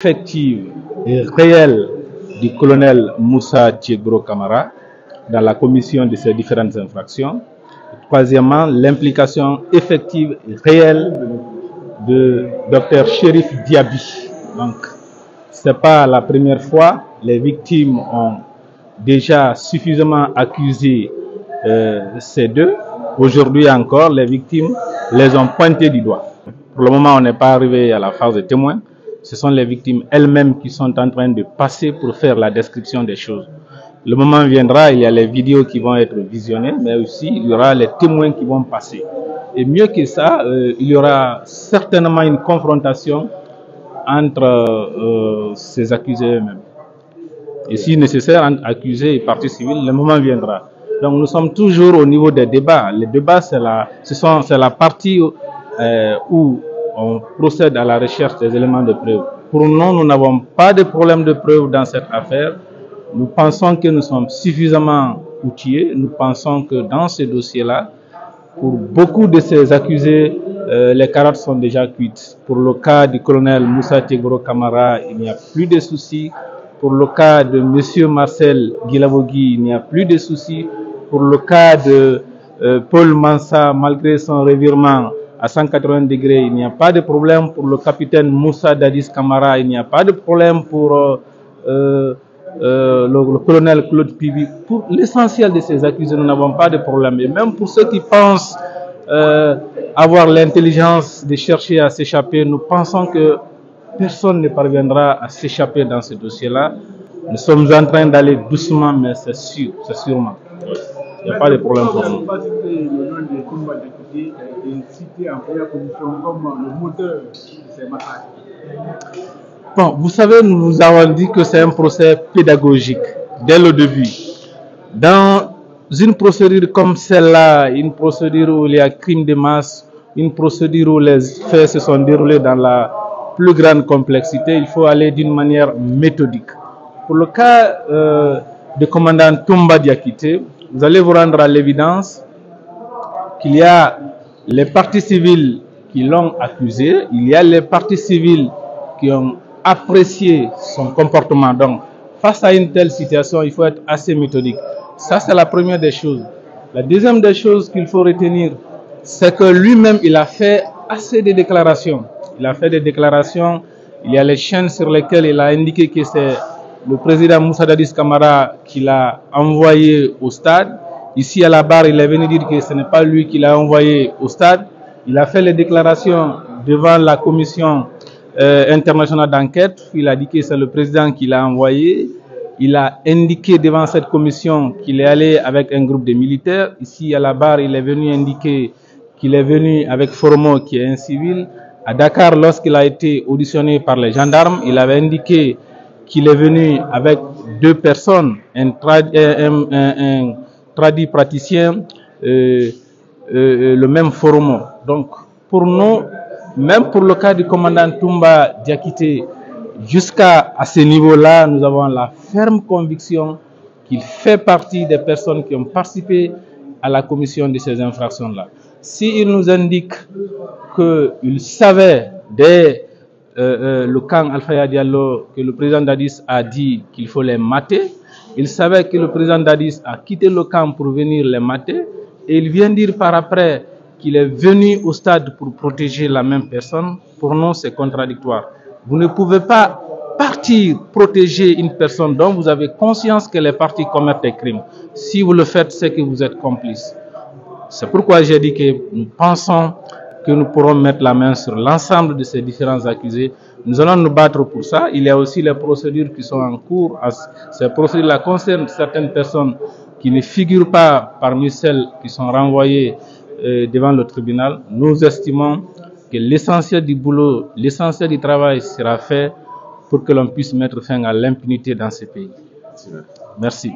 Effective et réelle du colonel Moussa Tiegro Camara dans la commission de ces différentes infractions. Troisièmement, l'implication effective et réelle de Dr Chérif Diaby. Donc, ce n'est pas la première fois. Les victimes ont déjà suffisamment accusé ces deux. Aujourd'hui encore, les victimes les ont pointés du doigt. Pour le moment, on n'est pas arrivé à la phase de témoins. Ce sont les victimes elles-mêmes qui sont en train de passer pour faire la description des choses. Le moment viendra, il y a les vidéos qui vont être visionnées, mais aussi il y aura les témoins qui vont passer. Et mieux que ça, il y aura certainement une confrontation entre ces accusés eux-mêmes. Et si nécessaire, entre accusés et partie civile, le moment viendra. Donc nous sommes toujours au niveau des débats. Les débats, c'est la partie où on procède à la recherche des éléments de preuve. Pour nous n'avons pas de problème de preuve dans cette affaire. Nous pensons que nous sommes suffisamment outillés. Nous pensons que dans ce dossier-là, pour beaucoup de ces accusés, les carottes sont déjà cuites. Pour le cas du colonel Moussa Tiegro Camara, il n'y a plus de soucis. Pour le cas de M. Marcel Guilabogui, il n'y a plus de soucis. Pour le cas de Paul Mansa, malgré son revirement à 180 degrés, il n'y a pas de problème. Pour le capitaine Moussa Dadis Camara, il n'y a pas de problème. Pour le colonel Claude Pibi, pour l'essentiel de ces accusés, nous n'avons pas de problème. Et même pour ceux qui pensent avoir l'intelligence de chercher à s'échapper, nous pensons que personne ne parviendra à s'échapper dans ce dossier-là. Nous sommes en train d'aller doucement, mais c'est sûr, c'est sûrement. Il n'y a pas de problème pour nous. Bon, vous savez, nous vous avons dit que c'est un procès pédagogique dès le début. Dans une procédure comme celle-là, une procédure où il y a crime de masse, une procédure où les faits se sont déroulés dans la plus grande complexité, il faut aller d'une manière méthodique. Pour le cas du commandant Toumba Diakité, vous allez vous rendre à l'évidence qu'il y a les parties civiles qui l'ont accusé, il y a les parties civiles qui ont apprécié son comportement. Donc, face à une telle situation, il faut être assez méthodique. Ça, c'est la première des choses. La deuxième des choses qu'il faut retenir, c'est que lui-même, il a fait assez de déclarations. Il a fait des déclarations. Il y a les chaînes sur lesquelles il a indiqué que c'est le président Moussa Dadis Camara qui l'a envoyé au stade. Ici, à la barre, il est venu dire que ce n'est pas lui qui l'a envoyé au stade. Il a fait les déclarations devant la commission internationale d'enquête. Il a dit que c'est le président qui l'a envoyé. Il a indiqué devant cette commission qu'il est allé avec un groupe de militaires. Ici, à la barre, il est venu indiquer qu'il est venu avec Formo, qui est un civil. À Dakar, lorsqu'il a été auditionné par les gendarmes, il avait indiqué qu'il est venu avec deux personnes, un tradit praticien, le même Formo. Donc, pour nous, même pour le cas du commandant Toumba Diakité, jusqu'à ce niveau-là, nous avons la ferme conviction qu'il fait partie des personnes qui ont participé à la commission de ces infractions-là. S'il nous indique qu'il savait dès le camp Alpha Diallo que le président Dadis a dit qu'il faut les mater, il savait que le président Dadis a quitté le camp pour venir les mater, et il vient dire par après qu'il est venu au stade pour protéger la même personne. Pour nous, c'est contradictoire. Vous ne pouvez pas partir protéger une personne dont vous avez conscience qu'elle est partie commettre des crimes. Si vous le faites, c'est que vous êtes complice. C'est pourquoi j'ai dit que nous pensons que nous pourrons mettre la main sur l'ensemble de ces différents accusés. Nous allons nous battre pour ça. Il y a aussi les procédures qui sont en cours. Ces procédures-là concernent certaines personnes qui ne figurent pas parmi celles qui sont renvoyées devant le tribunal. Nous estimons que l'essentiel du boulot, l'essentiel du travail sera fait pour que l'on puisse mettre fin à l'impunité dans ce pays. Merci.